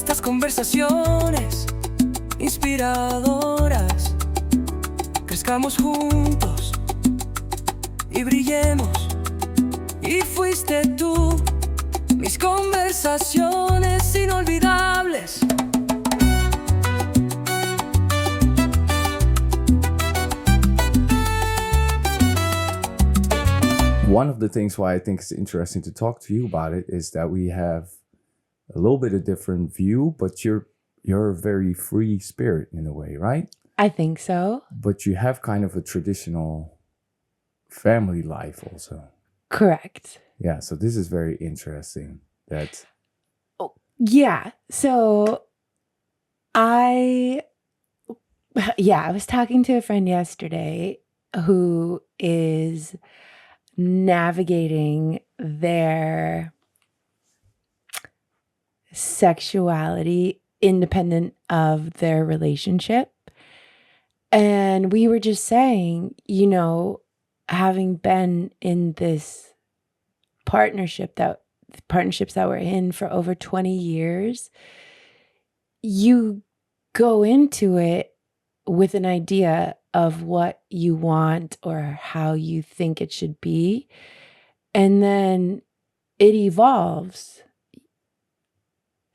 estas conversaciones inspiradoras. Crezcamos juntos y brillemos. Y fuiste tú, mis conversaciones inolvidables. One of the things why I think it's interesting to talk to you about it is that we have a little bit of different view, but you're a very free spirit in a way, right? I think so. But you have kind of a traditional family life also. Correct. Yeah, so this is very interesting. Yeah. So I was talking to a friend yesterday who is navigating their sexuality independent of their relationship. And we were just saying, having been in this partnerships that we're in for over 20 years, you go into it with an idea of what you want or how you think it should be. And then it evolves.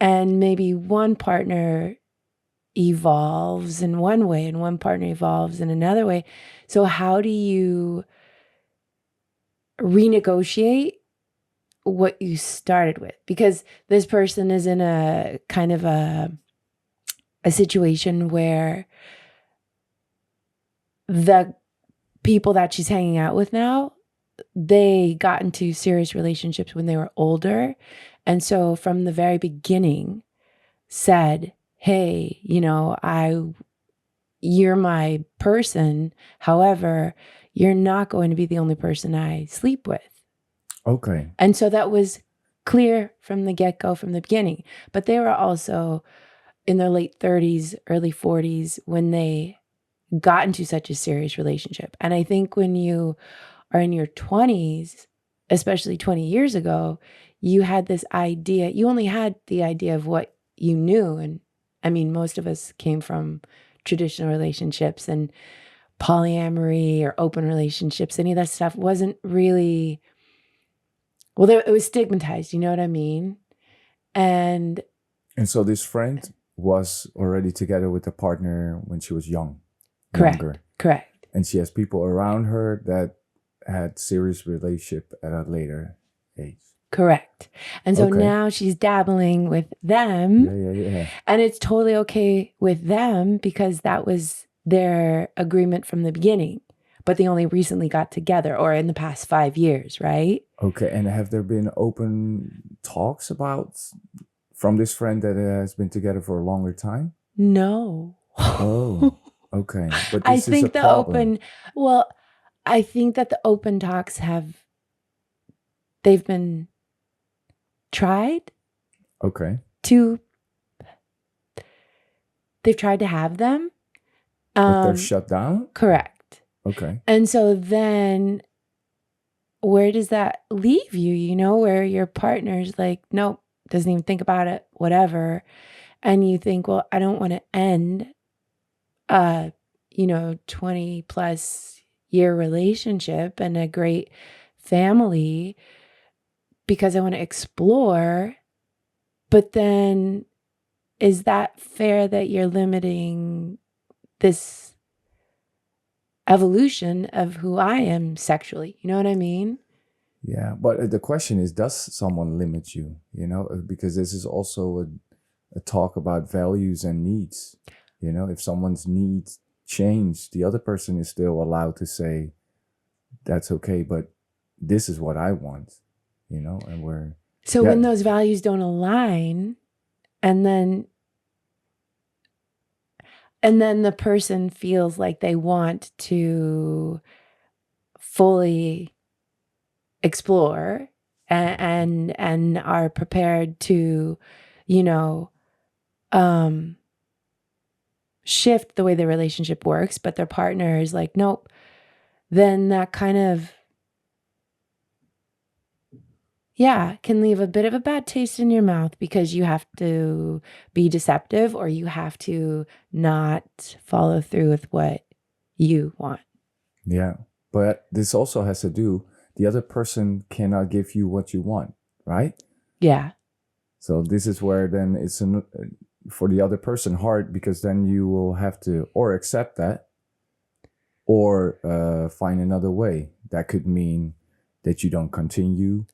And maybe one partner evolves in one way and one partner evolves in another way. So how do you renegotiate what you started with? Because this person is in a kind of a situation where the people that she's hanging out with now, they got into serious relationships when they were older. And so from the very beginning said, hey, you're my person. However, you're not going to be the only person I sleep with. Okay. And so that was clear from the get-go, from the beginning. But they were also in their late 30s, early 40s when they got into such a serious relationship. And I think when you are in your 20s, especially 20 years ago, you had this idea, you only had the idea of what you knew. And I mean, most of us came from traditional relationships, and polyamory or open relationships, any of that stuff wasn't really, it was stigmatized, you know what I mean? And so this friend was already together with a partner when she was younger. Correct. And she has people around her that had serious relationship at a later age. Correct. And so now she's dabbling with them. Yeah. And it's totally okay with them because that was their agreement from the beginning. But they only recently got together, or in the past 5 years, right? Okay. And have there been open talks from this friend that has been together for a longer time? No. Oh, okay. But I this think is a problem. I think that the open talks they've been tried. Okay. They've tried to have them. But they're shut down? Correct. Okay. And so then where does that leave you, where your partner's like, nope, doesn't even think about it, whatever. And you think, well, I don't want to end 20 plus year relationship and a great family because I want to explore. But then is that fair that you're limiting this evolution of who I am sexually? You know what I mean? Yeah. But the question is, does someone limit you? Because this is also a talk about values and needs. If someone's needs change, the other person is still allowed to say, that's okay, but this is what I want, and we're... So when those values don't align, and then the person feels like they want to fully explore and are prepared to, shift the way the relationship works, but their partner is like, nope, then that kind of Yeah, can leave a bit of a bad taste in your mouth because you have to be deceptive or you have to not follow through with what you want. Yeah. But this also has to do, the other person cannot give you what you want, right? Yeah. So this is where then it's for the other person hard, because then you will have to or accept that or find another way. That could mean that you don't continue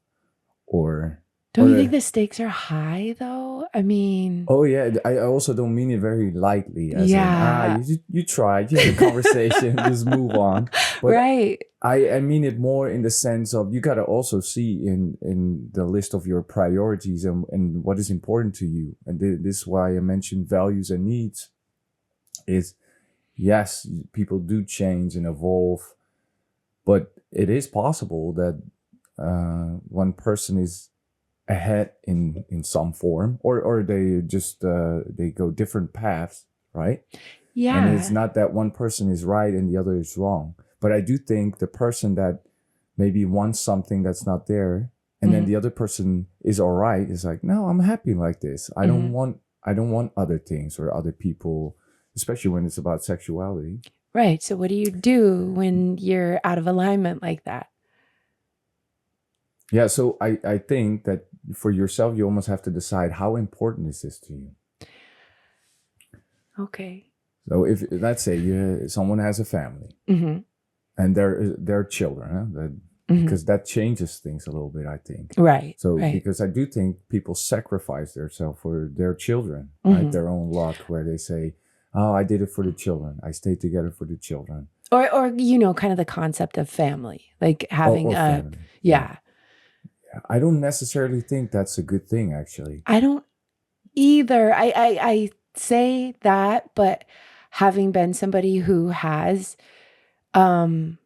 or Don't you or, think the stakes are high though? I mean, oh yeah, I also don't mean it very lightly, as in yeah. you tried, you had a conversation, just move on. But Right. I mean it more in the sense of, you gotta also see in the list of your priorities and what is important to you. And this is why I mentioned values and needs. Is yes, people do change and evolve, but it is possible that one person is ahead in some form, or they just they go different paths, right? And it's Yeah. not that one person is right and the other is wrong, but I do think the person that maybe wants something that's not there, and then Mhm. the other person is all right, is like, no, I'm happy like this. I don't want other things or other people, especially when it's about sexuality. Right. So what do you do when you're out of alignment like that? Yeah, so I think that for yourself, you almost have to decide, how important is this to you. Okay. So if, let's say, someone has a family Mhm. and they're children, huh? Mhm. Because that changes things a little bit, I think. Right. So Right. because I do think people sacrifice themselves for their children, right? Mhm. Their own lot, where they say, "Oh, I did it for the children. I stayed together for the children." Or kind of the concept of family, like having Or a family. yeah. I don't necessarily think that's a good thing, actually. I don't either. I say that, but having been somebody who has um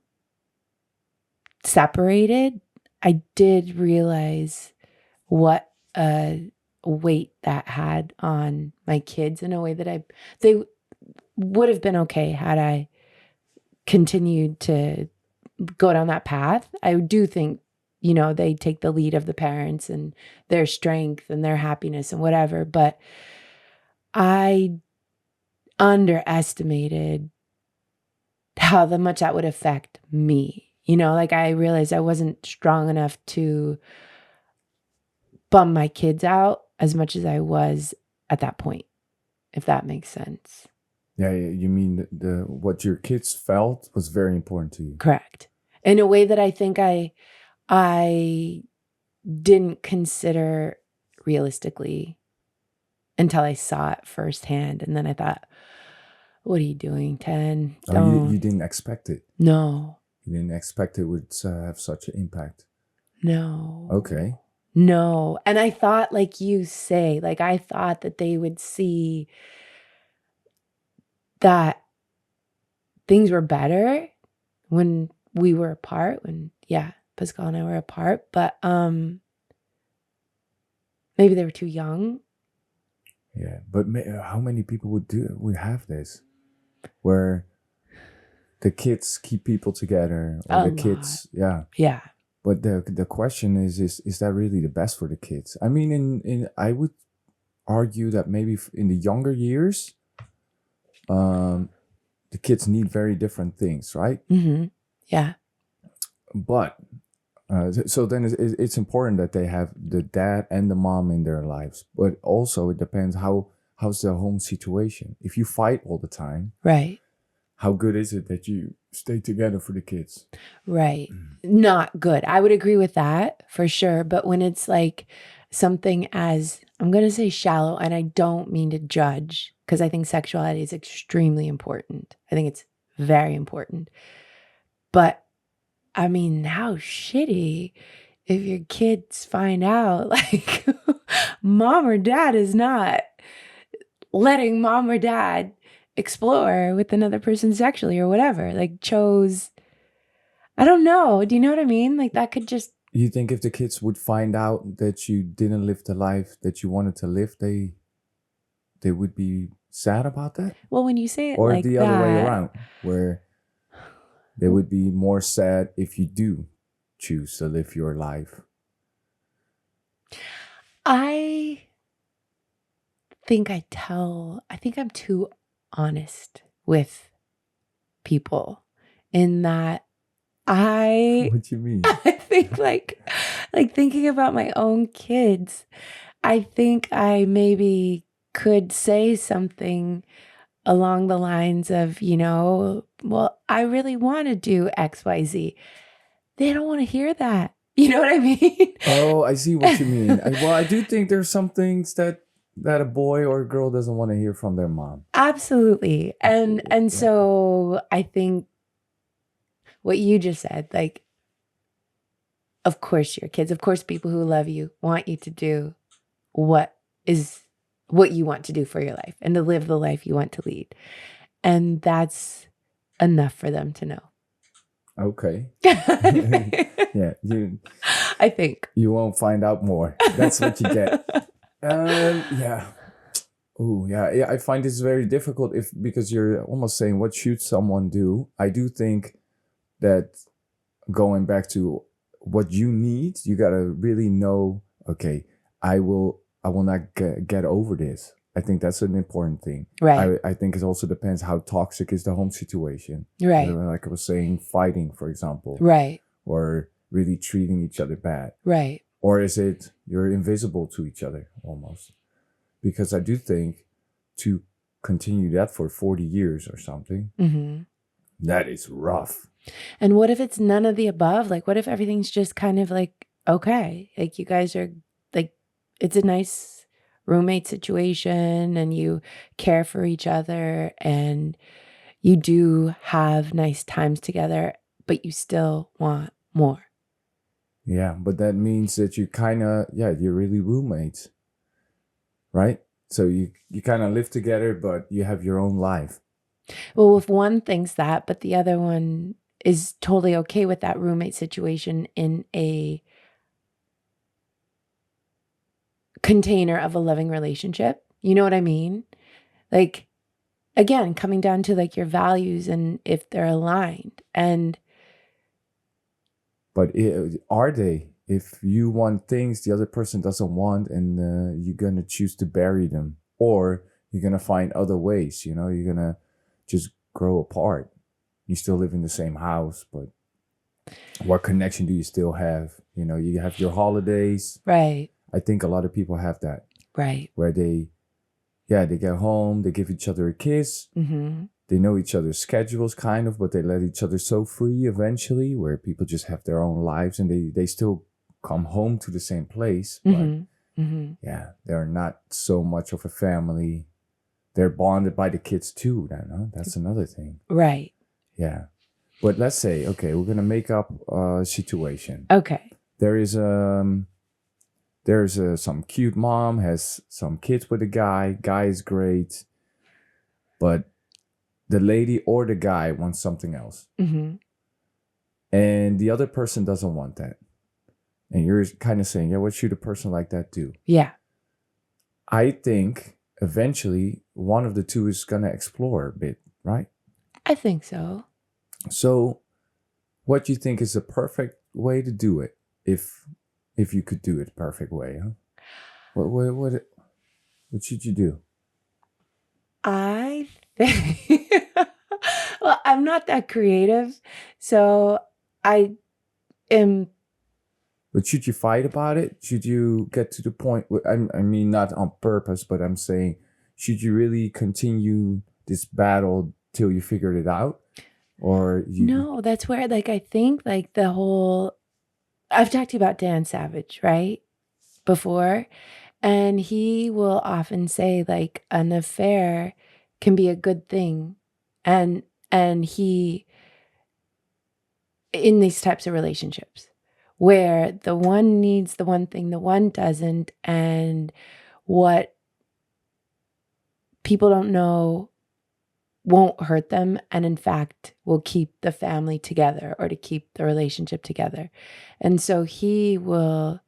separated, I did realize what a weight that had on my kids in a way that they would have been okay had I continued to go down that path. I do think, they take the lead of the parents and their strength and their happiness and whatever, but I underestimated how much that would affect me. Like I realized I wasn't strong enough to bum my kids out as much as I was at that point, if that makes sense. Yeah, you mean the what your kids felt was very important to you. Correct. In a way that I think I didn't consider realistically until I saw it firsthand. And then I thought, what are you doing, 10? Oh, Don't. you didn't expect it. No. You didn't expect it would have such an impact. No. Okay. No. And I thought, like you say, like I thought that they would see that things were better when we were apart, Pascal and I were apart, but maybe they were too young. Yeah, but how many people would have this, where the kids keep people together, or A the lot. kids, yeah. Yeah. But the question is that really the best for the kids? I mean, in I would argue that maybe in the younger years, the kids need very different things, right? Mm-hmm. Yeah. But so then it's important that they have the dad and the mom in their lives, but also it depends how's the home situation. If you fight all the time, Right. how good is it that you stay together for the kids? Right. Not good. I would agree with that for sure. But when it's like something as, I'm going to say shallow, and I don't mean to judge because I think sexuality is extremely important. I think it's very important. But I mean, how shitty if your kids find out like mom or dad is not letting mom or dad explore with another person sexually or whatever, like chose. I don't know. Do you know what I mean? Like that could just. You think if the kids would find out that you didn't live the life that you wanted to live, they would be sad about that? Well, when you say it Or like the other way that, around, where they would be more sad if you do choose to live your life? I think I think I'm too honest with people in that What do you mean? I think like thinking about my own kids, I think I maybe could say something along the lines of, well, I really want to do XYZ. They don't want to hear that. You know what I mean? Oh, I see what you mean. Well, I do think there's some things that a boy or a girl doesn't want to hear from their mom. Absolutely. And Yeah. so I think what you just said, like, of course your kids, of course people who love you want you to do what you want to do for your life and to live the life you want to lead. And that's enough for them to know. Okay. I Yeah, think. you won't find out more. That's what you get. Yeah. Oh, yeah. I find this very difficult because you're almost saying, what should someone do? I do think that going back to what you need, you gotta really know. Okay, I will not get over this. I think that's an important thing. Right. I think it also depends how toxic is the home situation. Right. Like I was saying, fighting, for example. Right. Or really treating each other bad. Right. Or is it you're invisible to each other almost? Because I do think to continue that for 40 years or something, that is rough. And what if it's none of the above? Like, what if everything's just kind of like, okay, like you guys are like, it's a nice roommate situation and you care for each other and you do have nice times together, but you still want more. Yeah, but that means that you kind of, you're really roommates, right? So you kind of live together, but you have your own life. Well, if one thinks that, but the other one is totally okay with that roommate situation in a container of a loving relationship. You know what I mean? Like, again, coming down to like your values and if they're aligned. But are they? If you want things the other person doesn't want, and you're gonna choose to bury them, or you're gonna find other ways. You're gonna just grow apart. You still live in the same house, but what connection do you still have? You have your holidays. Right. I think a lot of people have that. Right. Where they get home, they give each other a kiss. They know each other's schedules kind of, but they let each other so free eventually, where people just have their own lives and they still come home to the same place. But they're not so much of a family. They're bonded by the kids too. That's another thing. Right. Yeah. But let's say, okay, we're going to make up a situation. Okay. There's some cute mom, has some kids with a guy. Guy is great. But the lady or the guy wants something else. And the other person doesn't want that. And you're kind of saying, what should a person like that do? Yeah. I think eventually one of the two is going to explore a bit, right? I think so. So what do you think is the perfect way to do it? If you could do it the perfect way, huh? What should you do? I think, well, I'm not that creative, so I am. But should you fight about it? Should you get to the point? I mean, not on purpose, but I'm saying, should you really continue this battle till you figured it out? Or No, that's where, like, I think, like, the whole, I've talked to you about Dan Savage, right? Before. And he will often say, like, an affair can be a good thing. And he, in these types of relationships, where the one needs the one thing, the one doesn't, and what people don't know won't hurt them, and in fact will keep the family together or to keep the relationship together. And so he will,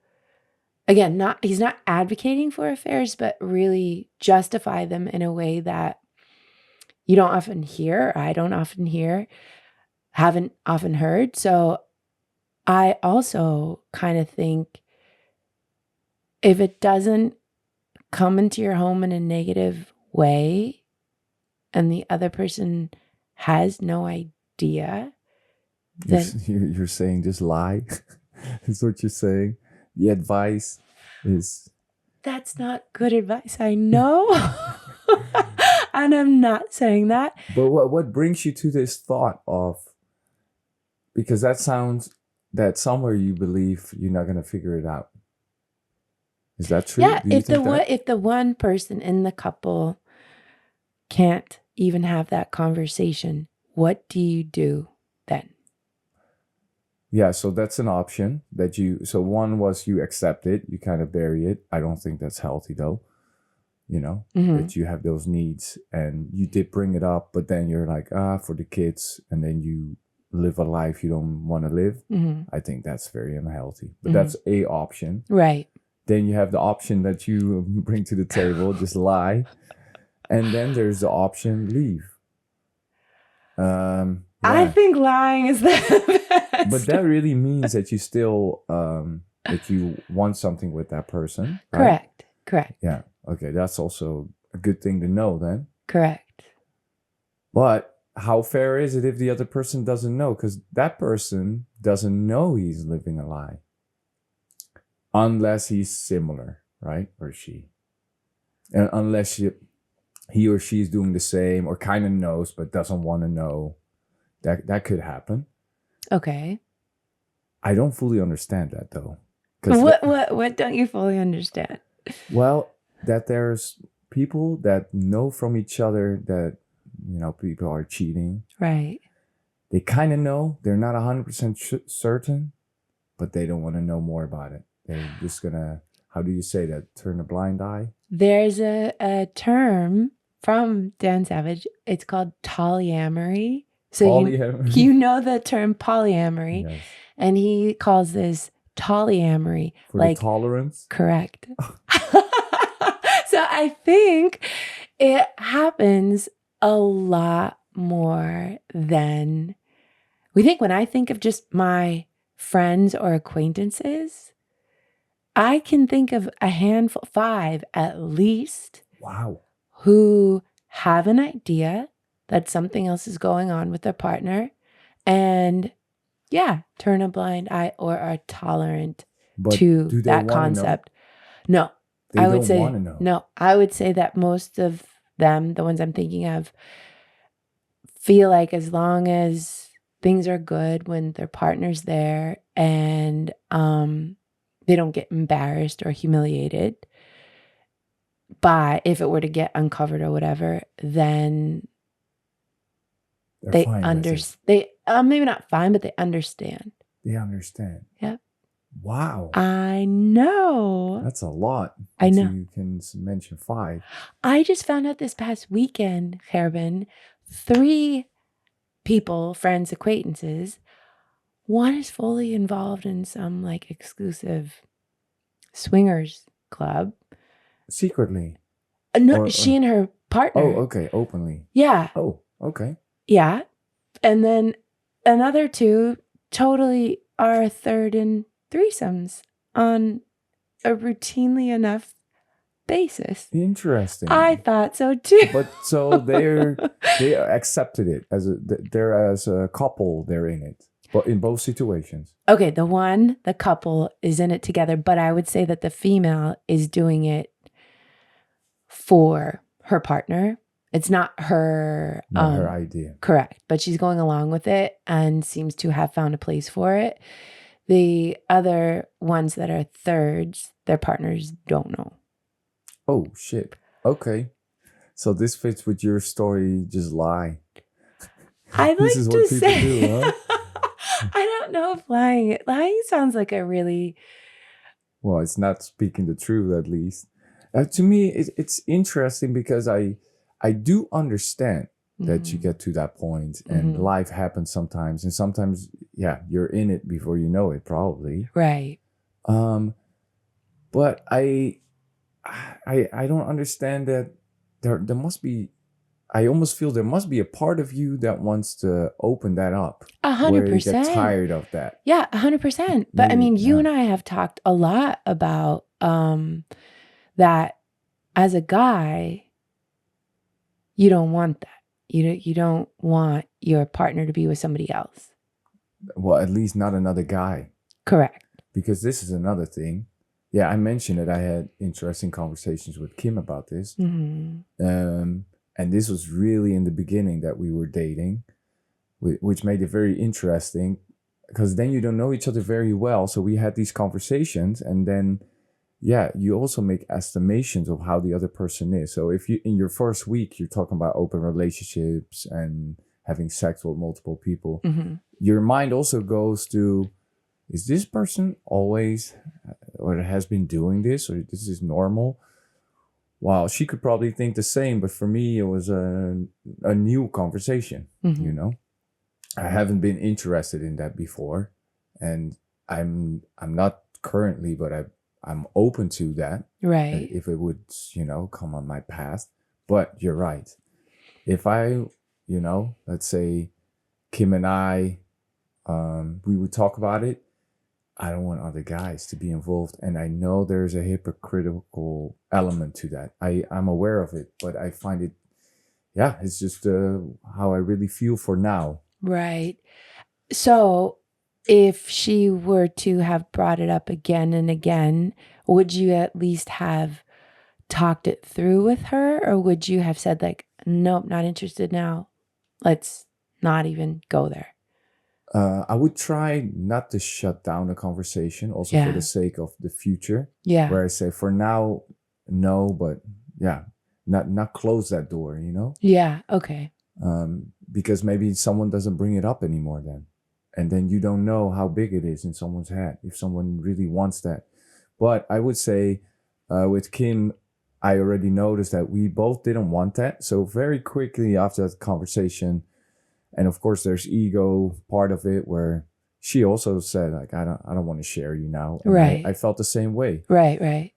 again, he's not advocating for affairs, but really justify them in a way that you don't often hear, or I don't often hear, haven't often heard. So I also kind of think if it doesn't come into your home in a negative way and the other person has no idea, You're, then you're saying just lie. Is what you're saying. The advice is that's not good advice. I know. And I'm not saying that. But what brings you to this thought of, because that sounds that somewhere you believe you're not going to figure it out. Is that true? Yeah, Do you think that? if the one person in the couple can't even have that conversation, what do you do then? Yeah, so that's an option that so one was you accept it, you kind of bury it. I don't think that's healthy though. You know, that you have those needs and you did bring it up, but then you're like, for the kids, and then you live a life you don't want to live. I think that's very unhealthy, but that's a option. Right. Then you have the option that you bring to the table, just lie. And then there's the option, leave. I think lying is the best. But that really means that you still, that you want something with that person. Right? Correct. Correct. Yeah. Okay. That's also a good thing to know then. Correct. But how fair is it if the other person doesn't know? Because that person doesn't know he's living a lie. Unless he's similar, right? Or she. And unless he or she is doing the same or kind of knows but doesn't want to know. That could happen. Okay. I don't fully understand that though. What don't you fully understand? Well, that there's people that know from each other that, you know, people are cheating. Right. They kind of know. They're not 100% certain, but they don't want to know more about it. They're just going to, how do you say that? Turn a blind eye? There's a term from Dan Savage. It's called Tolyamory. So Polyamory? you know the term polyamory. Yes. And he calls this Tolyamory. For the tolerance? Correct. So I think it happens a lot more than we think. When I think of just my friends or acquaintances, I can think of a handful, 5 at least. Wow. Who have an idea that something else is going on with their partner and turn a blind eye or are tolerant to that concept. No, I would say no. I would say that most of them, the ones I'm thinking of, feel like as long as things are good when their partner's there and they don't get embarrassed or humiliated by if it were to get uncovered or whatever, then they understand. They maybe not fine, but they understand. They understand. Yep. Wow. I know. That's a lot. I know. You can mention 5. I just found out this past weekend, Gerben, 3 people, friends, acquaintances. One is fully involved in some like exclusive swingers club. Secretly? No, she and her partner. Oh, okay. Openly. Yeah. Oh, okay. Yeah. And then another 2 totally are third in threesomes on a routinely enough basis. Interesting. I thought so too. But so they accepted it they're as a couple, they're in it. But in both situations. Okay, the couple is in it together, but I would say that the female is doing it for her partner. It's not her her idea. Correct. But she's going along with it and seems to have found a place for it. The other ones that are thirds, their partners don't know. Oh, shit. Okay. So this fits with your story, just lie. I'd this like is to what people say, do, huh? I don't know if lying sounds like a really... Well, it's not speaking the truth, at least. To me, it's interesting because I do understand that you get to that point and life happens sometimes. And sometimes, you're in it before you know it, probably. Right. But I don't understand that there must be I almost feel there must be a part of you that wants to open that up, where you get 100%. tired of that. Yeah, 100%. But I Maybe, mean, you yeah. and I have talked a lot about that as a guy, you don't want that. You don't want your partner to be with somebody else. Well, at least not another guy. Correct. Because this is another thing. Yeah, I mentioned it. I had interesting conversations with Kim about this. Mhm. And this was really in the beginning that we were dating, which made it very interesting because then you don't know each other very well. So we had these conversations, and then, yeah, you also make estimations of how the other person is. So if you, in your first week, you're talking about open relationships and having sex with multiple people, Mhm. your mind also goes to, is this person always or has been doing this, or this is normal? Wow, she could probably think the same, but for me, it was a new conversation. Mhm. You know, I haven't been interested in that before, and I'm not currently, but I'm open to that Right. if it would, you know, come on my path. But you're right. If I, you know, let's say Kim and I, we would talk about it. I don't want other guys to be involved, and I know there's a hypocritical element to that. I'm aware of it, but I find it, yeah, it's just how I really feel for now. Right. So if she were to have brought it up again and again, would you at least have talked it through with her, or would you have said like, nope, not interested now. Let's not even go there. I would try not to shut down the conversation, also for Yeah. the sake of the future. Yeah. Where I say, for now, no, but yeah, not close that door, you know? Yeah. Okay. Because maybe someone doesn't bring it up anymore then. And then you don't know how big it is in someone's head, if someone really wants that. But I would say with Kim, I already noticed that we both didn't want that. So very quickly after that conversation, and of course there's ego part of it where she also said like, I don't want to share you now. And Right. I felt the same way. Right. Right.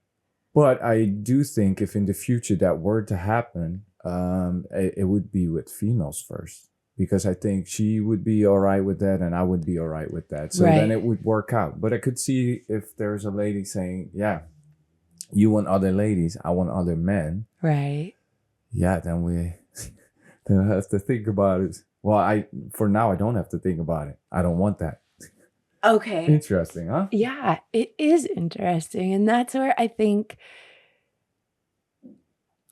But I do think if in the future that were to happen, it would be with females first, because I think she would be all right with that and I would be all right with that. So then Right. it would work out. But I could see if there's a lady saying, yeah, you want other ladies, I want other men. Right. Yeah, then we then I have to think about it. Well, for now I don't have to think about it. I don't want that. Okay. Interesting, huh? Yeah, it is interesting. And that's where I think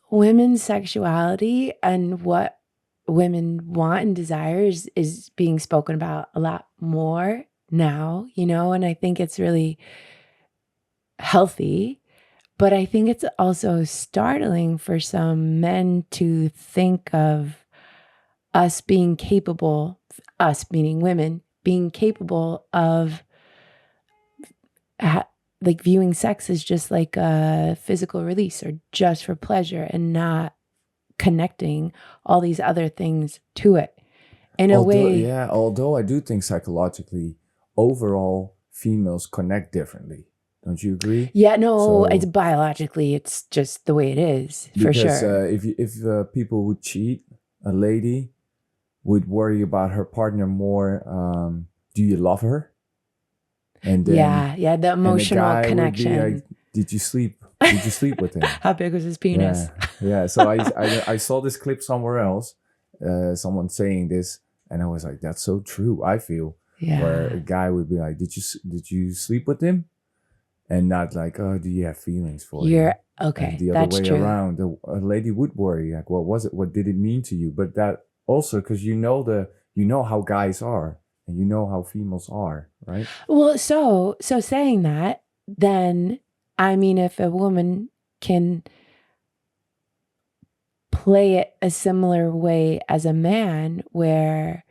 women's sexuality and what women want and desire is being spoken about a lot more now, you know, and I think it's really healthy. But I think it's also startling for some men to think of us being capable, us meaning women, being capable of like viewing sex as just like a physical release or just for pleasure and not connecting all these other things to it in a way. Yeah, although I do think psychologically, overall, females connect differently. Don't you agree? Yeah, no, So- it's biologically, it's just the way it is, for Because sure. if people would cheat, a lady would worry about her partner more. Do you love her? And then Yeah, the and the emotional guy would be connection. like, did you sleep? Did you sleep with him? How big was his penis? Yeah. So I saw this clip somewhere else, someone saying this, and I was like, that's so true. I feel where a Yeah. guy would be like, did you sleep with him? And not like, oh, do you have feelings for him? You're And okay. the other That's way true. around, a lady would worry like, what was it? What did it mean to you? But that also because you know how guys are and you know how females are, right? Well, so saying that, then I mean, if a woman can play it a similar way as a man, where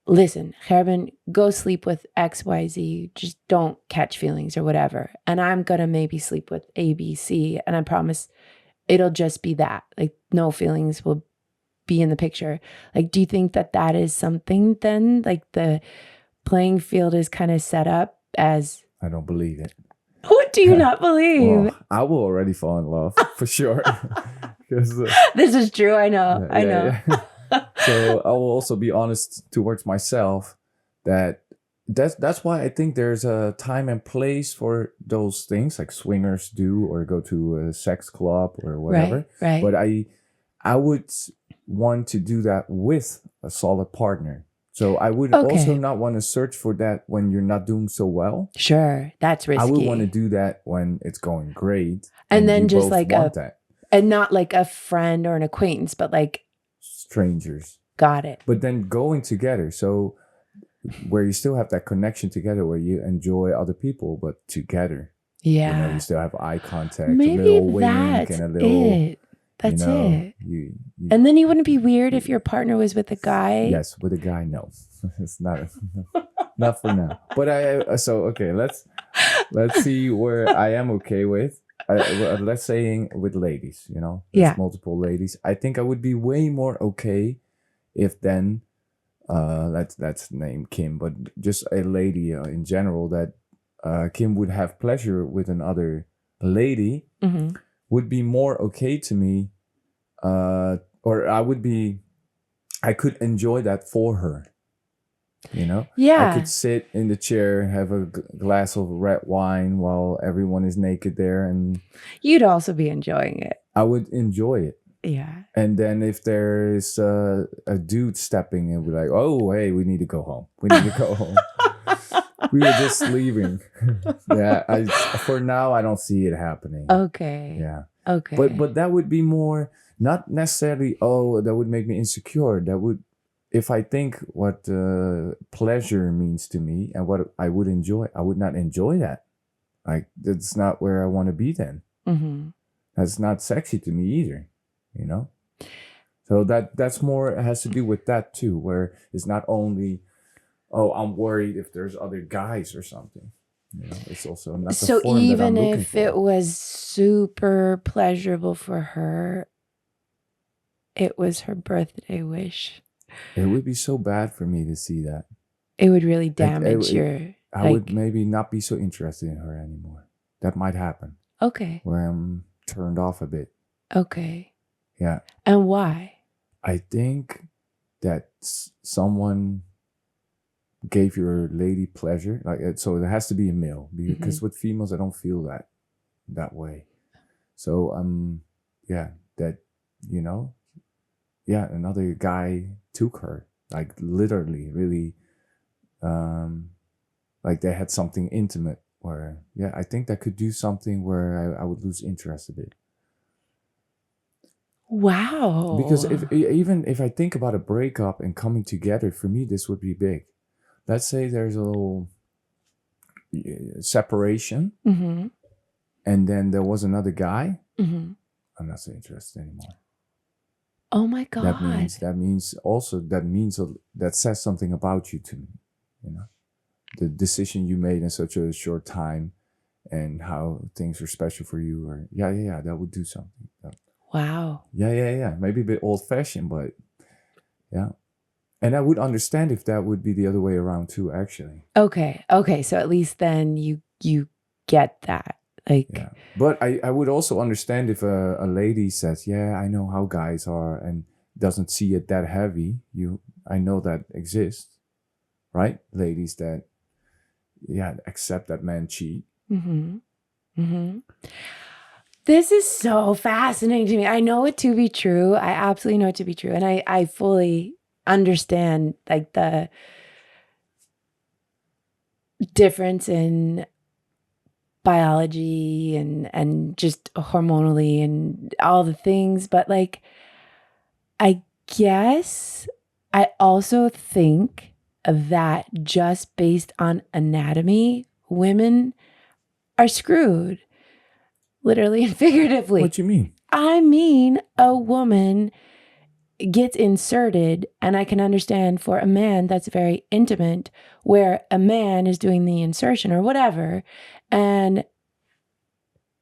listen, Gerben, go sleep with XYZ, just don't catch feelings or whatever. And I'm gonna maybe sleep with ABC, and I promise it'll just be that. Like no feelings will be in the picture. Like, do you think that that is something then? Like the playing field is kind of set up as. I don't believe it. What do you not believe? Well, I will already fall in love for sure. 'Cause, This is true. I know. I know. yeah. So I will also be honest towards myself that's why I think there's a time and place for those things like swingers do, or go to a sex club or whatever. Right. But I would want to do that with a solid partner. So I would also not want to search for that when you're not doing so well. Sure, that's risky. I would want to do that when it's going great, and then you just both like want that. And not like a friend or an acquaintance, but like strangers. Got it. But then going together, so where you still have that connection together, where you enjoy other people, but together. Yeah. You know, you still have eye contact, Maybe a little wink, that's and a little. it. That's you know, it. You, and then you wouldn't be weird if your partner was with a guy. Yes, with a guy, no, it's not. Not for now. But so okay. Let's see where I am okay with. Let's say with ladies, you know, multiple ladies. I think I would be way more okay if then, let's name Kim, but just a lady in general, that Kim would have pleasure with another lady, would be more okay to me, or I could enjoy that for her. You know, I could sit in the chair, have a glass of red wine while everyone is naked there, and you'd also be enjoying it. I would enjoy it. Yeah. And then if there is a dude stepping in, we're like, oh, hey, we need to go home. We need to go home. We were just leaving. Yeah. For now, I don't see it happening. Okay. Yeah. Okay. But that would be more, not necessarily, that would make me insecure. That would, if I think what pleasure means to me and what I would enjoy, I would not enjoy that. Like, that's not where I want to be then. That's not sexy to me either, you know? So that's more, it has to do with that too, where it's not only, I'm worried if there's other guys or something. You know, it's also not the form even that I'm looking if for. it was super pleasurable for her, it was her birthday wish. It would be so bad for me to see that. It would really damage I would maybe not be so interested in her anymore. That might happen. Okay. Where I'm turned off a bit. Okay. Yeah. And why? I think that someone gave your lady pleasure. Like, so it has to be a male, because with females, I don't feel that way. So, that, you know, another guy took her, like literally, really, like they had something intimate where, I think that could do something where I would lose interest a bit. Wow. Because even if I think about a breakup and coming together, for me, this would be big. Let's say there's a little separation, and then there was another guy. I'm not so interested anymore. Oh my God. That says something about you to me, you know, the decision you made in such a short time and how things were special for you, or that would do something. Wow. Yeah. Maybe a bit old fashioned, but yeah. And I would understand if that would be the other way around too, actually. Okay. So at least then you get that. Like, yeah. But I would also understand if a lady says, I know how guys are, and doesn't see it that heavy. I know that exists, right? Ladies that, accept that men cheat. This is so fascinating to me. I know it to be true. I absolutely know it to be true. And I fully understand like the difference in biology and just hormonally and all the things, but like I guess I also think that just based on anatomy, women are screwed, literally and figuratively. What do you mean? I mean, a woman gets inserted, and I can understand for a man that's very intimate, where a man is doing the insertion or whatever, and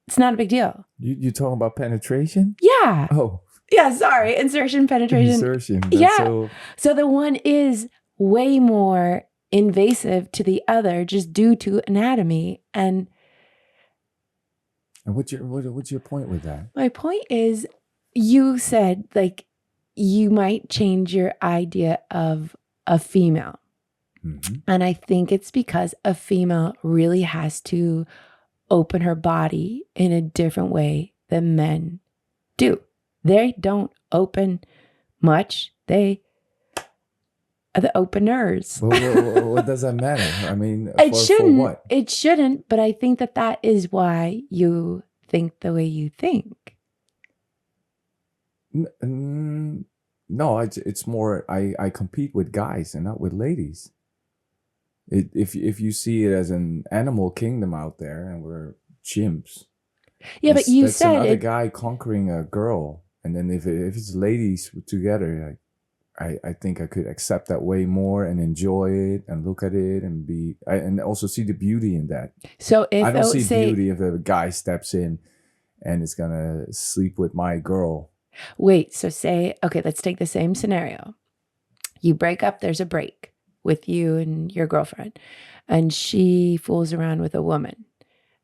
it's not a big deal. You talking about penetration? Yeah. Oh. Yeah, sorry. Insertion, penetration. Insertion. So the one is way more invasive to the other just due to anatomy. And what's your point with that? my point is, you said like you might change your idea of a female. And I think it's because a female really has to open her body in a different way than men do. They don't open much. They are the openers. Well, what does that matter? I mean, It shouldn't. for what? It shouldn't. But I think that is why you think the way you think. No, it's more I compete with guys and not with ladies. If you see it as an animal kingdom out there and we're chimps. Yeah, but you that's said another guy conquering a girl, and then if it's ladies together, I think I could accept that way more and enjoy it and look at it and and also see the beauty in that. So if I don't see beauty if a guy steps in and is gonna sleep with my girl. Wait, so say, okay, let's take the same scenario. You break up, there's a break with you and your girlfriend, and she fools around with a woman.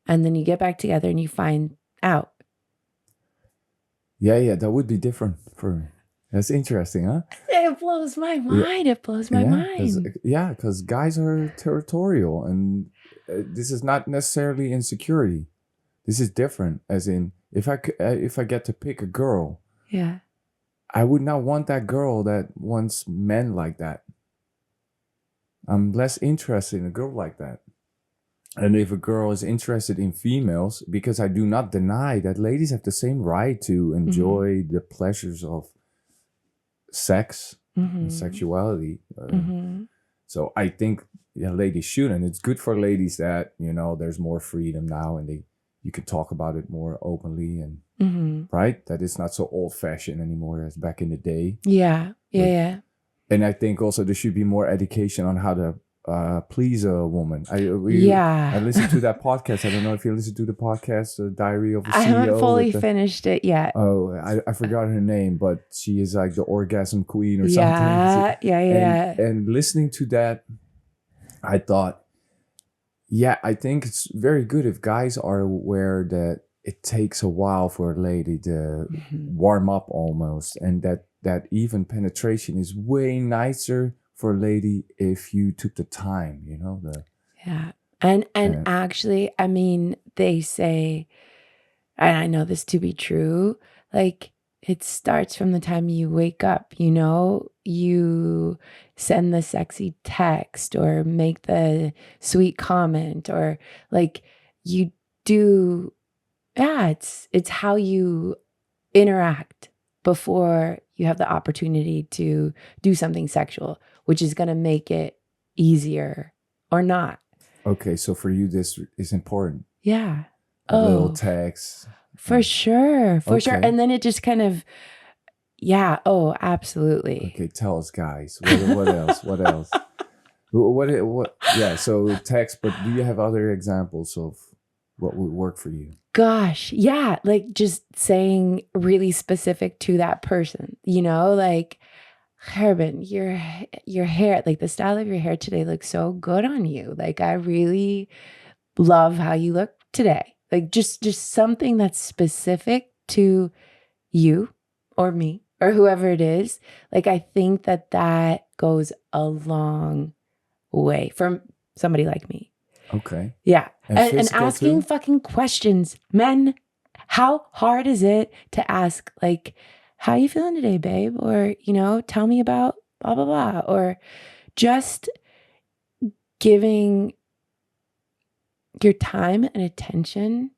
And then you get back together and you find out. Yeah, that would be different for me. That's interesting, huh? It blows my mind. Yeah. It blows my mind. Because guys are territorial, and this is not necessarily insecurity. This is different. As in, if I get to pick a girl, yeah, I would not want that girl that wants men like that. I'm less interested in a girl like that. And if a girl is interested in females, because I do not deny that ladies have the same right to enjoy the pleasures of sex and sexuality. So I think ladies should, and it's good for ladies that, there's more freedom now and you can talk about it more openly and right? That it's not so old fashioned anymore as back in the day. Yeah. And I think also there should be more education on how to please a woman. I listened to that podcast. I don't know if you listened to the podcast, The Diary of a CEO. I haven't fully finished it yet. Oh, I forgot her name, but she is like the orgasm queen or something. Yeah. And listening to that, I thought, I think it's very good if guys are aware that it takes a while for a lady to warm up almost, and that even penetration is way nicer for a lady if you took the time, And actually, I mean, they say, and I know this to be true, like it starts from the time you wake up, you send the sexy text or make the sweet comment, or like you do, it's how you interact before you have the opportunity to do something sexual, which is going to make it easier or not. Okay, so for you, this is important. Yeah. A little text. For sure. And then it just kind of, absolutely. Okay, tell us, guys. What else? What else? What? Yeah, so text, but do you have other examples of what would work for you? Gosh, yeah, like just saying really specific to that person, like, Gerben, your hair, like the style of your hair today looks so good on you. Like, I really love how you look today. Like just something that's specific to you or me or whoever it is. Like, I think that goes a long way from somebody like me. Okay. Yeah. And asking too? fucking questions. Men, how hard is it to ask, like, how you feeling today, babe? Or, tell me about blah, blah, blah. Or just giving your time and attention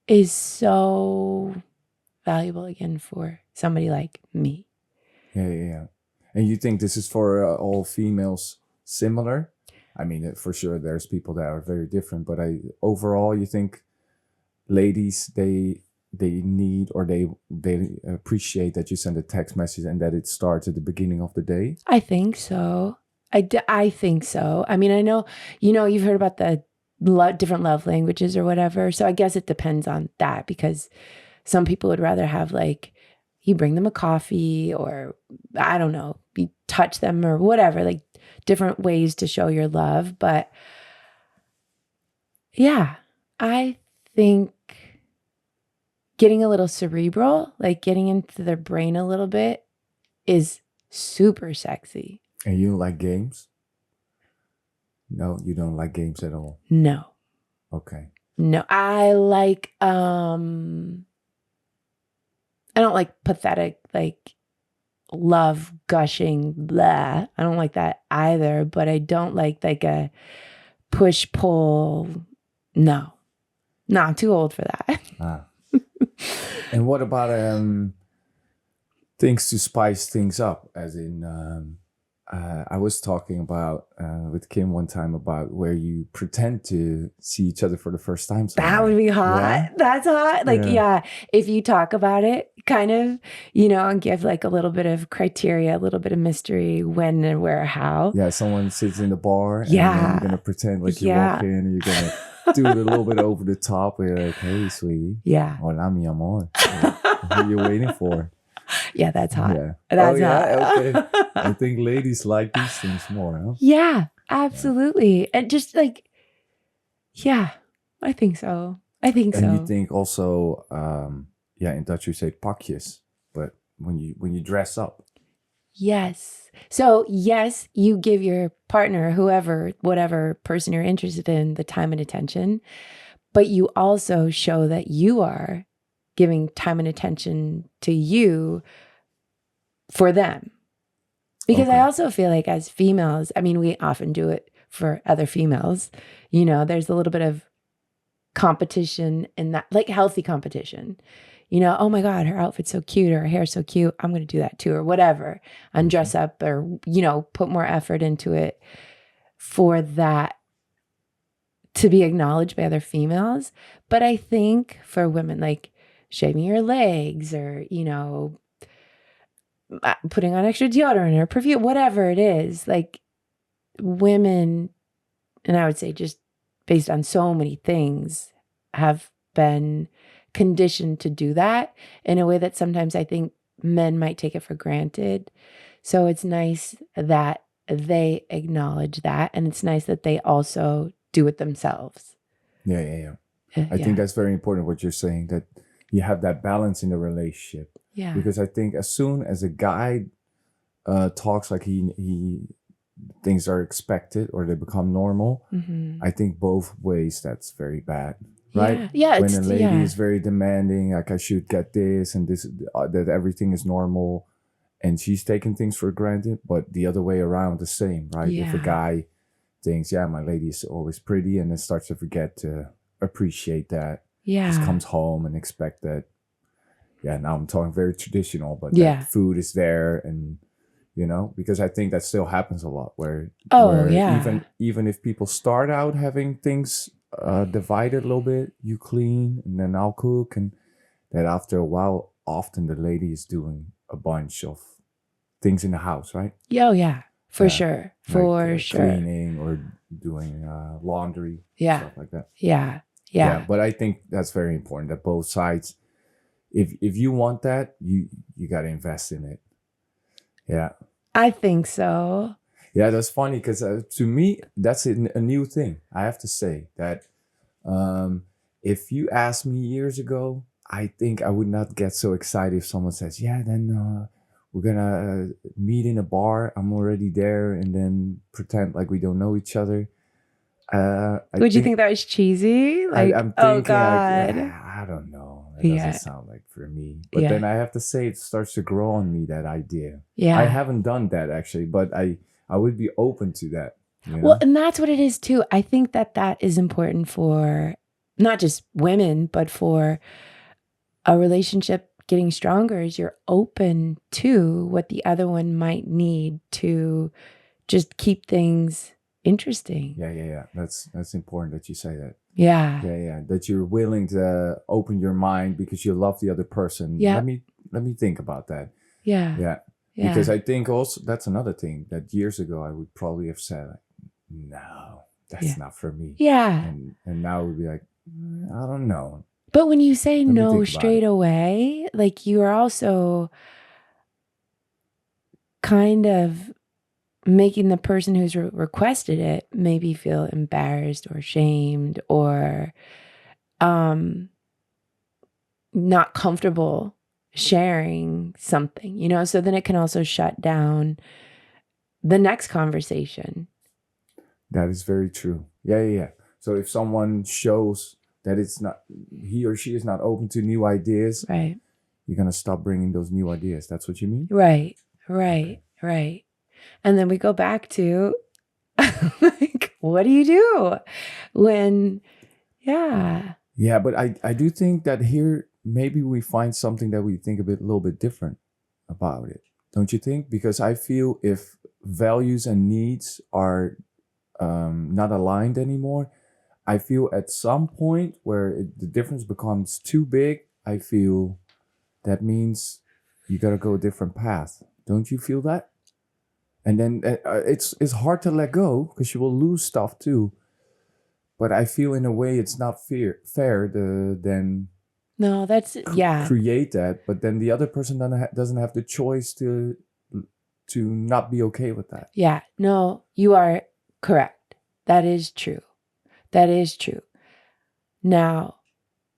is so valuable, again, for somebody like me. Yeah. And you think this is for all females similar? I mean, for sure, there's people that are very different, but overall, you think ladies, they need, or they appreciate that you send a text message and that it starts at the beginning of the day? I think so. I think so. I mean, I know, you've heard about the different love languages or whatever. So I guess it depends on that, because some people would rather have, like, you bring them a coffee, or I don't know, you touch them or whatever, like different ways to show your love. But yeah, I think getting a little cerebral, like getting into their brain a little bit, is super sexy. And you don't like games? No, you don't like games at all. No. Okay. No, I like I don't like pathetic, like love gushing blah. I don't like that either, but I don't like a push pull. No. No, I'm too old for that. Ah. And what about things to spice things up? As in, I was talking about with Kim one time about where you pretend to see each other for the first time. That would be hot. Yeah? That's hot. Like, yeah, if you talk about it, kind of, and give like a little bit of criteria, a little bit of mystery, when and where, how. Yeah, someone sits in the bar and Yeah. then you're going to pretend like you walk in and you're going to do it a little bit over the top. Where you're like, hey, sweetie. Yeah. Hola, mi amor. What are you waiting for? Yeah, that's hot. Yeah. That's hot. Okay. I think ladies like these things more, huh? Yeah, absolutely. Yeah. And just like, yeah, I think so. And you think also, in Dutch you say pakjes, but when you dress up. Yes. So yes, you give your partner, whoever, whatever person you're interested in, the time and attention, but you also show that you are giving time and attention to you for them. Because I also feel like as females, I mean, we often do it for other females, there's a little bit of competition in that, like healthy competition. Oh my God, her outfit's so cute, or her hair's so cute, I'm going to do that too, or whatever. Undress up, or, put more effort into it for that to be acknowledged by other females. But I think for women, like shaving your legs, or, putting on extra deodorant or perfume, whatever it is, like women, and I would say just based on so many things, have been conditioned to do that in a way that sometimes I think men might take it for granted. So it's nice that they acknowledge that, and it's nice that they also do it themselves. Yeah. I think that's very important what you're saying, that you have that balance in the relationship. Yeah. Because I think as soon as a guy talks like he things are expected or they become normal, I think both ways that's very bad. Right? Yeah. When a lady is very demanding, like I should get this and this, that everything is normal, and she's taking things for granted, but the other way around the same, right? Yeah. If a guy thinks, my lady is always pretty, and then starts to forget to appreciate that. Yeah. Just comes home and expect that. Yeah, now I'm talking very traditional, but that food is there, and because I think that still happens a lot where even if people start out having things divided a little bit, you clean and then I'll cook, and that after a while, often the lady is doing a bunch of things in the house, right? Yeah, for sure. Cleaning or doing laundry, stuff like that. Yeah. But I think that's very important that both sides, if you want that, you got to invest in it. Yeah. I think so. Yeah, that's funny because to me, that's a new thing. I have to say that if you asked me years ago, I think I would not get so excited if someone says, then we're going to meet in a bar. I'm already there, and then pretend like we don't know each other. Would you think that was cheesy? Like, I'm thinking, oh God. I don't know. It doesn't sound like for me. But then I have to say it starts to grow on me, that idea. Yeah. I haven't done that actually, but I would be open to that. Well, and that's what it is too. I think that is important for not just women, but for a relationship getting stronger, is you're open to what the other one might need to just keep things interesting. Yeah. That's important that you say that. Yeah. That you're willing to open your mind because you love the other person. Yeah. Let me think about that. Yeah. Because I think also that's another thing that years ago I would probably have said, no, that's not for me. Yeah. And now it would be like, I don't know. But when you say no straight away, like you are also kind of making the person who's requested it maybe feel embarrassed or shamed, or not comfortable sharing something, you know? So then it can also shut down the next conversation. That is very true. Yeah. So if someone shows that it's not, he or she is not open to new ideas, Right. you're going to stop bringing those new ideas. That's what you mean? Right. And then we go back to like, what do you do when, yeah. Yeah, but I do think that here maybe we find something that we think a little bit different about it. Don't you think? Because I feel if values and needs are not aligned anymore, I feel at some point where the difference becomes too big, I feel that means you got to go a different path. Don't you feel that? And then it's hard to let go because you will lose stuff too. But I feel in a way it's not fair to then No, that's, yeah. create that. But then the other person doesn't have the choice to not be okay with that. Yeah. No, you are correct. That is true. That is true. Now,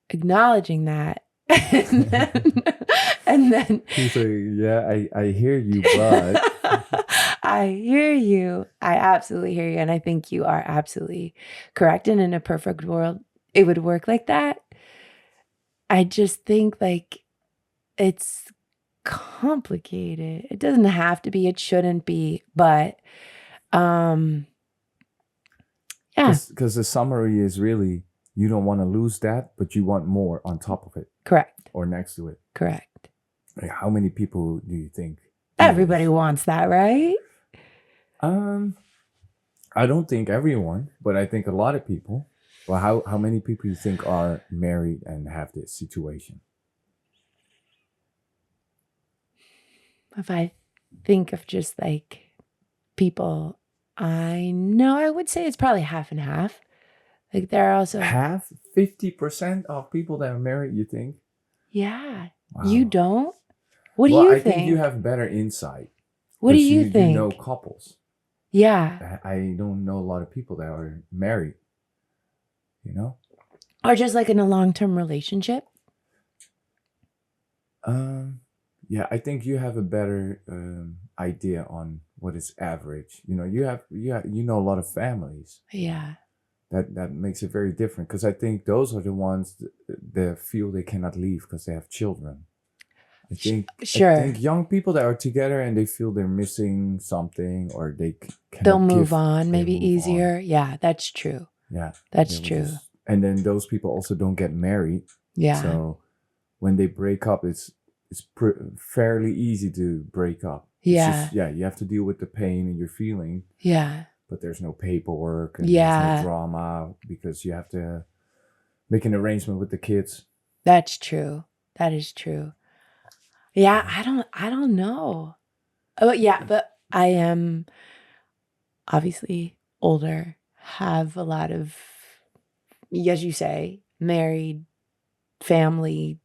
acknowledging that, and then He's like, yeah, I hear you, but I hear you. I absolutely hear you. And I think you are absolutely correct. And in a perfect world, it would work like that. I just think like it's complicated. It doesn't have to be, it shouldn't be, but yeah. Because the summary is really, you don't want to lose that, but you want more on top of it. Correct. Or next to it. Correct. Like, how many people do you think? Everybody wants that, right? I don't think everyone, but I think a lot of people. Well, how many people do you think are married and have this situation? If I think of just like people I know, I would say it's probably half and half. Like there are also 50% of people that are married, you think? Yeah. Wow. You don't? What do Well, you I think? think you have better insight. What do 'cause you think? You know couples. Yeah. I don't know a lot of people that are married. You know? Or just like in a long-term relationship? Yeah, I think you have a better idea on what is average. You know, you know a lot of families. Yeah. That makes it very different because I think those are the ones that feel they cannot leave because they have children. I think young people that are together and they feel they're missing something or they'll move on, maybe easier. On. Yeah, that's true. Yeah, that's true. And then those people also don't get married. Yeah. So when they break up, it's fairly easy to break up. Yeah. It's just, you have to deal with the pain and your feeling. Yeah. But there's no paperwork and there's no drama because you have to make an arrangement with the kids. That's true. That is true. Yeah, I don't know. Oh yeah, but I am obviously older, have a lot of, as you say, married family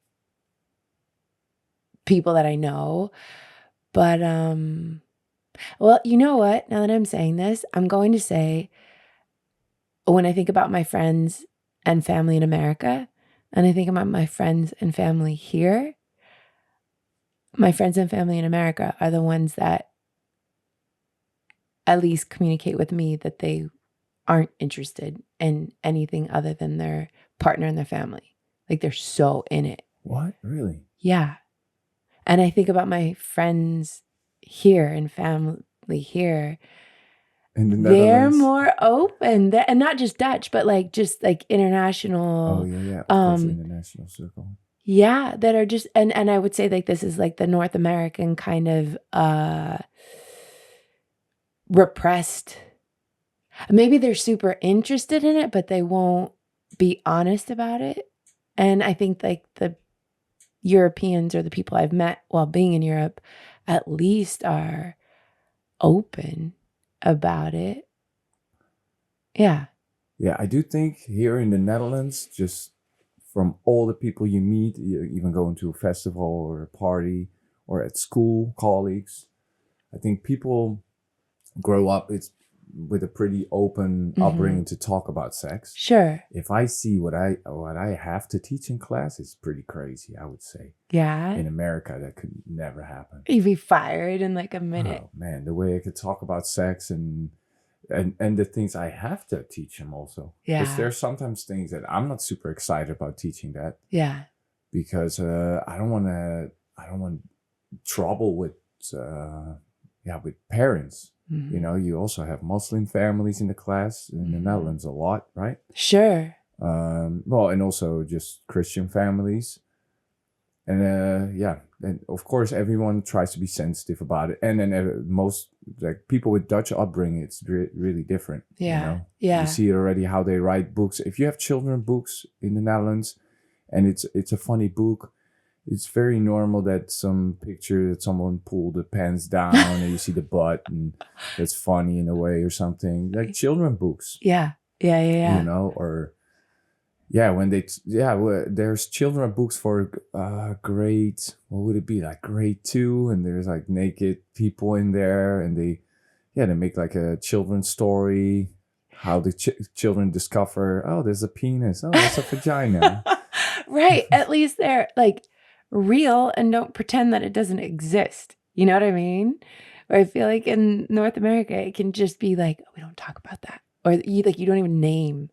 people that I know. But well, you know what? Now that I'm saying this, I'm going to say when I think about my friends and family in America, and I think about my friends and family here, my friends and family in America are the ones that at least communicate with me that they aren't interested in anything other than their partner and their family. Like they're so in it. What? Really? Yeah. And I think about my friends here and family here. In the they're more open. And not just Dutch, but like just like international. Oh, yeah. Of course, international circle. Yeah, that are just, and I would say like this is like the North American kind of repressed. Maybe they're super interested in it, but they won't be honest about it. And I think like the Europeans or the people I've met while being in Europe at least are open about it. Yeah. Yeah, I do think here in the Netherlands, just from all the people you meet, you even going to a festival or a party or at school, colleagues, I think people grow up, it's with a pretty open upbringing to talk about sex. Sure. If I see what I have to teach in class, it's pretty crazy, I would say. Yeah. In America, that could never happen. You'd be fired in like a minute. Oh man, the way I could talk about sex and the things I have to teach them also. Because Yeah. there's sometimes things that I'm not super excited about teaching that, Yeah. because I don't want trouble with with parents. Mhm. You know, you also have Muslim families in the class in the Netherlands a lot, right? Sure. Well, and also just Christian families. And and of course everyone tries to be sensitive about it. And then most like people with Dutch upbringing, it's really different. Yeah. You know? Yeah. You see already how they write books. If you have children books in the Netherlands, and it's a funny book, it's very normal that some picture that someone pulled the pants down and you see the butt, and that's funny in a way or something. Like children books. Yeah. Yeah. Yeah. Yeah. You know, or when there's children books for grade, what would it be, like grade 2, and there's like naked people in there, and they make like a children's story, how the children discover, oh, there's a penis, oh, there's a vagina. Right. At least they're like real and don't pretend that it doesn't exist. You know what I mean? Or I feel like in North America, it can just be like, oh, we don't talk about that. Or you don't even name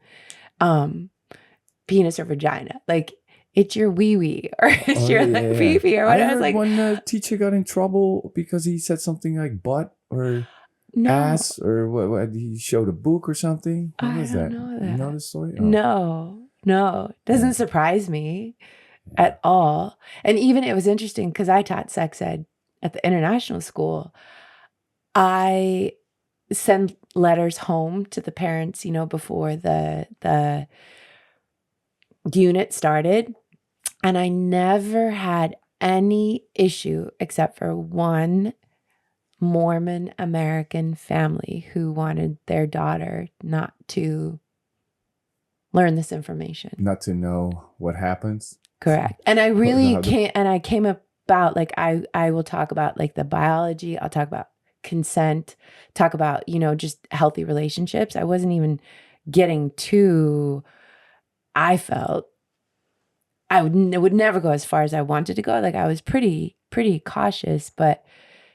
penis or vagina. Like, it's your wee-wee or it's your pee-pee or whatever. I heard like, one teacher got in trouble because he said something like butt or no, ass, or what he showed a book or something. What was that? know that. You know the story? Oh. No. Doesn't surprise me at all. And even it was interesting because I taught sex ed at the international school. I send letters home to the parents, before the unit started. And I never had any issue except for one Mormon American family who wanted their daughter not to learn this information. Not to know what happens. Correct. And I really came about, like, I will talk about like the biology. I'll talk about consent, talk about, just healthy relationships. I wasn't even getting to, I felt I would never go as far as I wanted to go. Like, I was pretty cautious, but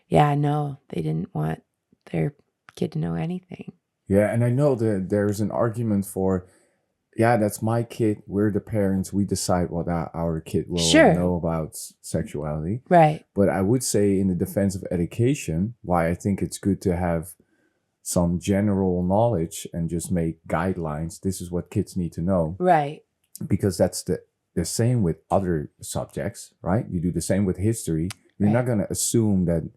yeah, no, they didn't want their kid to know anything. Yeah, and I know that there's an argument for, that's my kid. We're the parents. We decide what our kid will know about sexuality. Right. But I would say, in the defense of education, why I think it's good to have some general knowledge and just make guidelines. This is what kids need to know. Right. Because that's the same with other subjects, right? You do the same with history. You're not going to assume that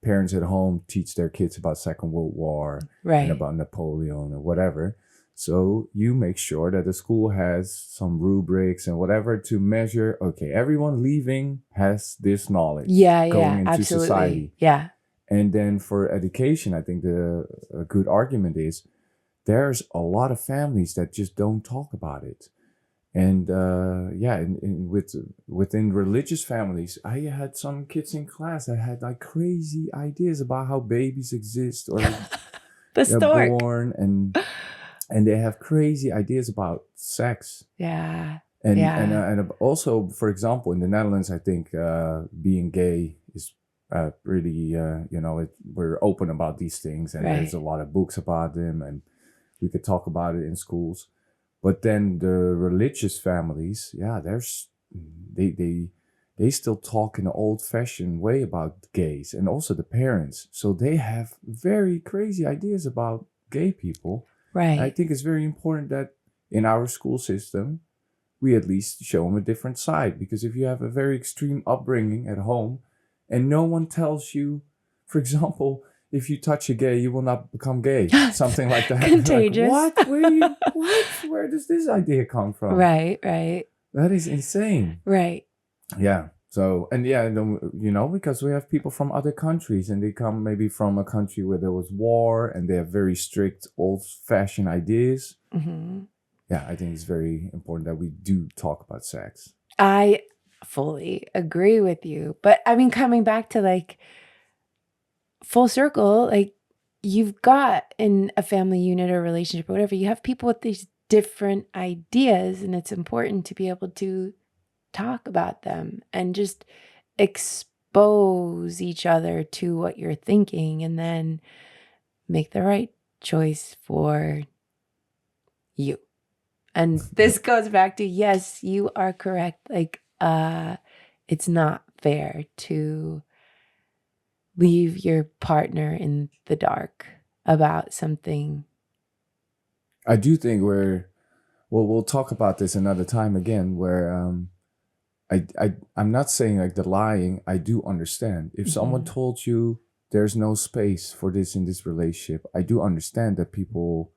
parents at home teach their kids about Second World War and about Napoleon or whatever. So you make sure that the school has some rubrics and whatever to measure, okay, everyone leaving has this knowledge going into absolutely. society. Yeah. And then for education, I think a good argument is there's a lot of families that just don't talk about it. And within religious families, I had some kids in class that had like crazy ideas about how babies exist or they're born, and they have crazy ideas about sex. Yeah. And also, for example, in the Netherlands, I think being gay is really, we're open about these things, and there's a lot of books about them, and we could talk about it in schools. But then the religious families, they still talk in an old-fashioned way about gays, and also the parents. So they have very crazy ideas about gay people. Right. I think it's very important that in our school system, we at least show them a different side. Because if you have a very extreme upbringing at home, and no one tells you, for example, if you touch a gay, you will not become gay. Something like that. Contagious. Like, what? Where does this idea come from? Right. That is insane. Right. Yeah. So, and because we have people from other countries, and they come maybe from a country where there was war, and they have very strict old-fashioned ideas. Mm-hmm. Yeah, I think it's very important that we do talk about sex. I fully agree with you. But I mean, coming back to like full circle, like you've got in a family unit or relationship or whatever, you have people with these different ideas, and it's important to be able to talk about them and just expose each other to what you're thinking, and then make the right choice for you. And this goes back to, yes, you are correct. Like, it's not fair to leave your partner in the dark about something. I do think we'll talk about this another time again, where I'm not saying like the lying. I do understand. If someone told you there's no space for this in this relationship, I do understand that people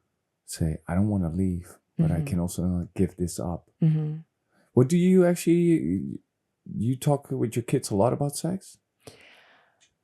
say, I don't want to leave, but I can also not give this up. What do you actually, you talk with your kids a lot about sex?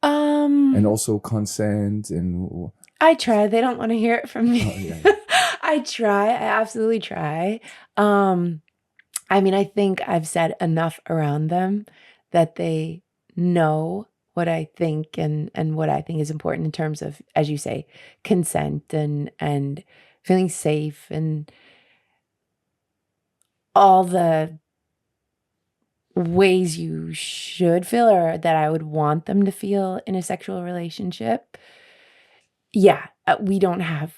And also consent and... I try. They don't want to hear it from me. Oh, yeah. I try. I absolutely try. I mean, I think I've said enough around them that they know what I think and what I think is important in terms of, as you say, consent and feeling safe and all the ways you should feel or that I would want them to feel in a sexual relationship. Yeah, we don't have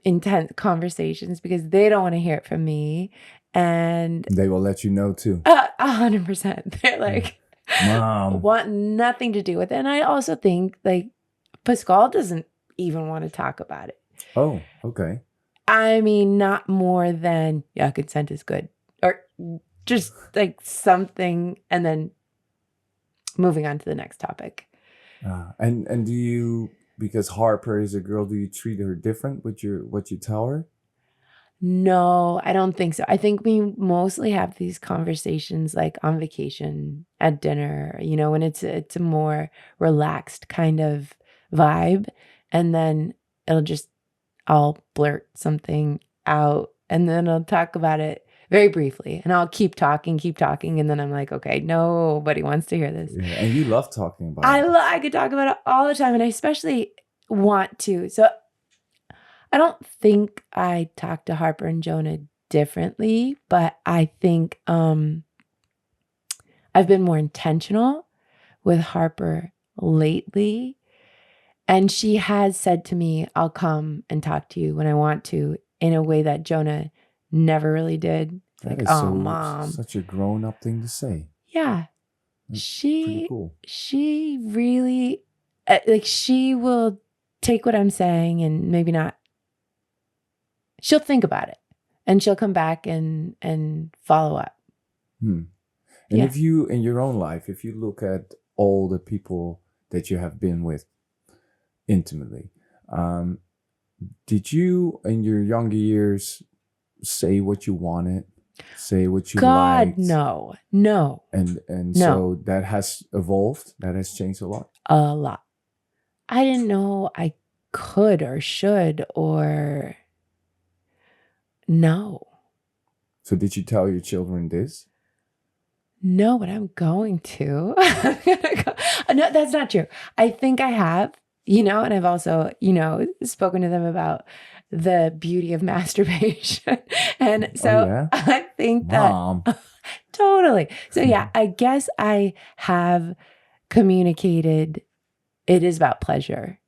intense conversations because they don't want to hear it from me. And they will let you know too. 100%. They're like, Mom, want nothing to do with it. And I also think like Pascal doesn't even want to talk about it. Oh, okay. I mean, not more than, yeah, consent is good. Or just like something, and then moving on to the next topic. And do you, because Harper is a girl, do you treat her different with what you tell her? No, I don't think so. I think we mostly have these conversations like on vacation, at dinner, you know, when it's a more relaxed kind of vibe. And then I'll blurt something out, and then I'll talk about it very briefly, and I'll keep talking. And then I'm like, okay, nobody wants to hear this. Yeah, and you love talking about it. I could talk about it all the time, and I especially want to. So I don't think I talk to Harper and Jonah differently, but I think I've been more intentional with Harper lately. And she has said to me, I'll come and talk to you when I want to, in a way that Jonah never really did. That like, is Mom. Such a grown-up thing to say. Yeah. That's pretty cool. She really, like, she will take what I'm saying and maybe not. She'll think about it and she'll come back and follow up. And if you, in your own life, if you look at all the people that you have been with intimately, did you in your younger years say what you wanted, say what you liked? No. And No. So that has evolved, that has changed a lot. I didn't know I could or should or no. So did you tell your children this? No, but I'm going to. No, that's not true. I think I have, and I've also, spoken to them about the beauty of masturbation. And so I think that Mom. Totally. So yeah, I guess I have communicated it is about pleasure,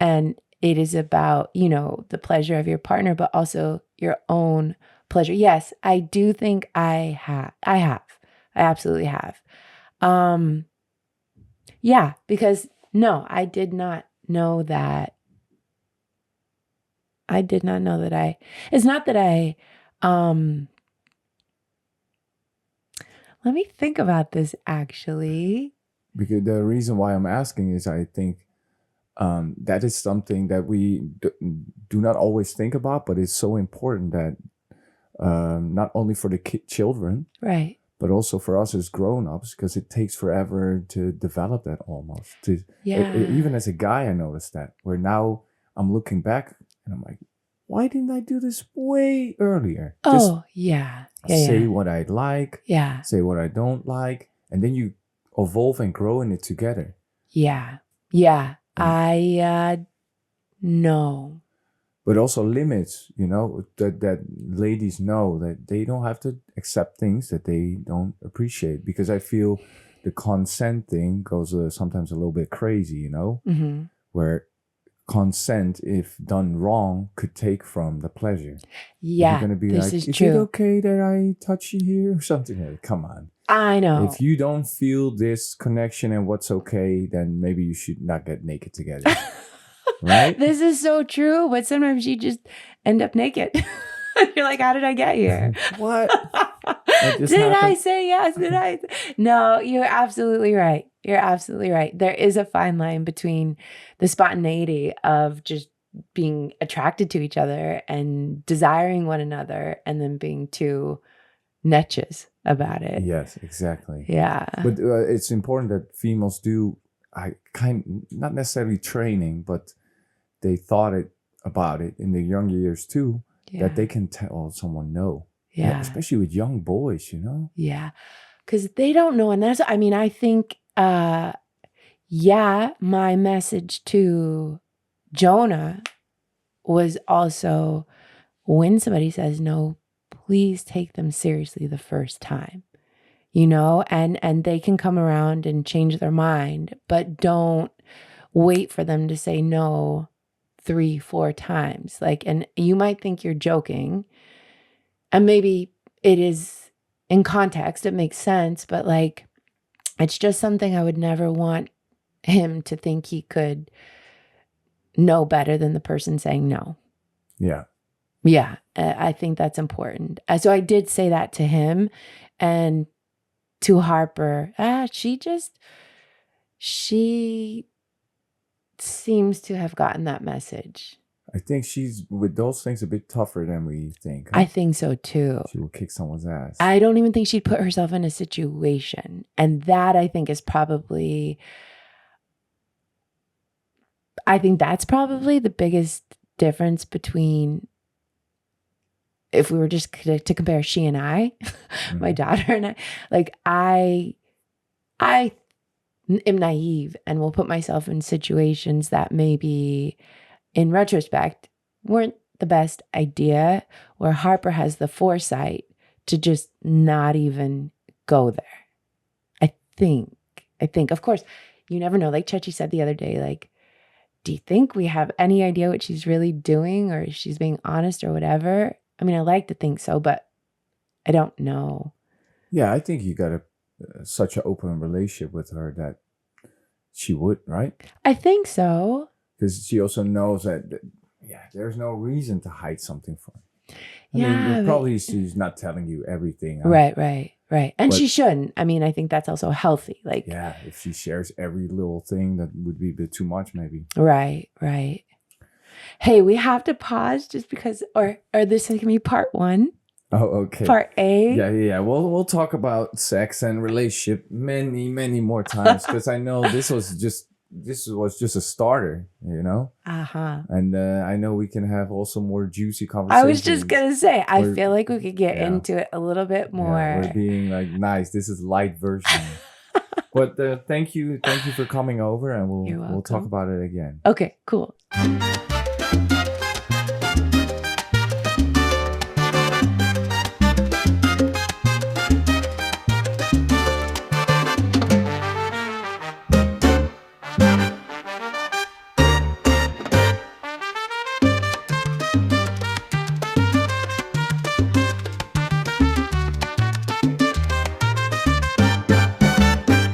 and it is about, the pleasure of your partner, but also your own pleasure. Yes, I do think I have. I absolutely have. Yeah, because no, I did not know that. It's not that I, let me think about this actually. Because the reason why I'm asking is I think that is something that we do not always think about, but it's so important that not only for the children, right, but also for us as grown-ups, because it takes forever to develop that almost. Even as a guy, I noticed that, where now I'm looking back and I'm like, why didn't I do this way earlier? Say what I like, yeah, say what I don't like, and then you evolve and grow in it together. Yeah. I No. But also limits, you know, that ladies know that they don't have to accept things that they don't appreciate. Because I feel the consent thing goes sometimes a little bit crazy, you know, where consent, if done wrong, could take from the pleasure. Yeah, You're going to be this like, is is true. it okay that I touch you here or something? Like, come on. I know. If you don't feel this connection and what's okay, then maybe you should not get naked together. Right? This is so true, but sometimes you just end up naked. You're like, how did I get here? What? Did I say yes? Did I? No, you're absolutely right. You're absolutely right. There is a fine line between the spontaneity of just being attracted to each other and desiring one another and then being too netches about it. Yes, exactly. Yeah. But it's important that females do, not necessarily training, but they thought about it in their young years too, that they can tell someone no. Yeah. Especially with young boys, you know? Yeah. Because they don't know. And that's, I mean, I think, my message to Jonah was also when somebody says no, please take them seriously the first time, you know, and they can come around and change their mind, but don't wait for them to say no 3-4 times. Like, and you might think you're joking, and maybe it is in context, it makes sense, but like, it's just something I would never want him to think he could know better than the person saying no. Yeah. Yeah, I think that's important. So I did say that to him, and to Harper. She seems to have gotten that message. I think she's, with those things, a bit tougher than we think. I think so too. She will kick someone's ass. I don't even think she'd put herself in a situation. And that, I think, is probably, I think that's probably the biggest difference between, if we were just to compare she and I, my daughter and I, like I am naive and will put myself in situations that maybe in retrospect weren't the best idea, where Harper has the foresight to just not even go there. I think, of course, you never know. Like Chechi said the other day, like, do you think we have any idea what she's really doing, or if she's being honest or whatever? I mean, I like to think so, but I don't know. Yeah, I think you got such an open relationship with her that she would, right? I think so. Because she also knows that, there's no reason to hide something from her. I mean, probably she's not telling you everything. Right. And she shouldn't. I mean, I think that's also healthy. Like, if she shares every little thing, that would be a bit too much, maybe. Right. Hey, we have to pause just because, or this is gonna be part 1. Oh, okay. Part A. Yeah. We'll talk about sex and relationship many more times, because I know this was just a starter, you know. And I know we can have also more juicy conversations. I was just gonna say, I feel like we could get into it a little bit more. We're being like nice. This is light version. But thank you for coming over, and we'll talk about it again. Okay, cool.